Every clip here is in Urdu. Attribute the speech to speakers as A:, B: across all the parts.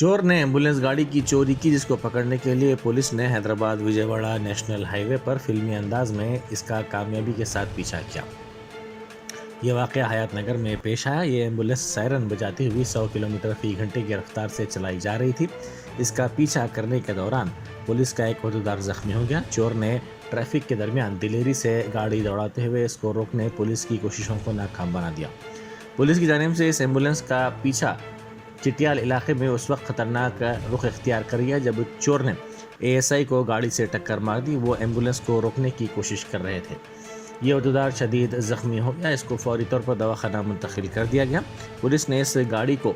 A: چور نے ایمبولینس گاڑی کی چوری کی، جس کو پکڑنے کے لیے پولیس نے حیدرآباد وجے واڑہ نیشنل ہائی وے پر فلمی انداز میں اس کا کامیابی کے ساتھ پیچھا کیا۔ یہ واقعہ حیات نگر میں پیش آیا۔ یہ ایمبولینس سائرن بجاتی ہوئی 100 کلومیٹر فی گھنٹے کی رفتار سے چلائی جا رہی تھی۔ اس کا پیچھا کرنے کے دوران پولیس کا ایک عہدیدار زخمی ہو گیا۔ چور نے ٹریفک کے درمیان دلیری سے گاڑی دوڑاتے ہوئے اس کو روکنے پولیس کی کوششوں کو ناکام بنا دیا۔ پولیس کی جانب سے اس ایمبولینس کا پیچھا چٹیال علاقے میں اس وقت خطرناک رخ اختیار کر گیا جب چور نے ASI کو گاڑی سے ٹکر مار دی۔ وہ ایمبولینس کو روکنے کی کوشش کر رہے تھے۔ یہ عہدیدار شدید زخمی ہو گیا۔ اس کو فوری طور پر دواخانہ منتقل کر دیا گیا۔ پولیس نے اس گاڑی کو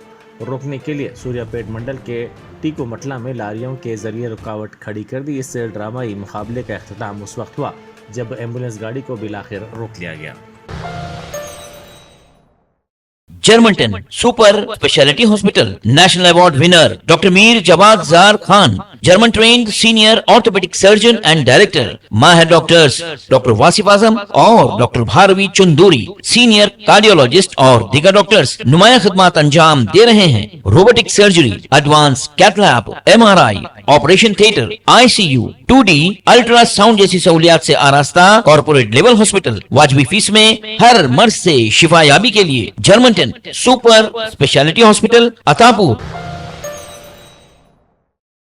A: روکنے کے لیے سوریا پیٹ منڈل کے ٹیکو مٹلا میں لاریوں کے ذریعے رکاوٹ کھڑی کر دی۔ اس ڈرامائی مقابلے کا اختتام اس وقت ہوا جب ایمبولینس گاڑی کو بالآخر روک لیا گیا۔
B: جرمنٹن super specialty hospital national award winner doctor Mir Jawad Zar Khan, German trained senior orthopaedic surgeon and director, ماہر ڈاکٹرز ڈاکٹر واصف اعظم اور ڈاکٹر بھاروی چندوری، سینئر کارڈیولوجسٹ اور دیگر ڈاکٹرز نمایاں خدمات انجام دے رہے ہیں۔ Robotic surgery, advance cath lab, MRI، operation theatre, ICU، 2D ultrasound جیسی سہولیات سے آراستہ کارپوریٹ لیول ہاسپٹل، واجبی فیس میں ہر مرض سے شفا یابی کے لیے جرمنٹن سپر اسپیشلٹی ہاسپٹل، عطاپور۔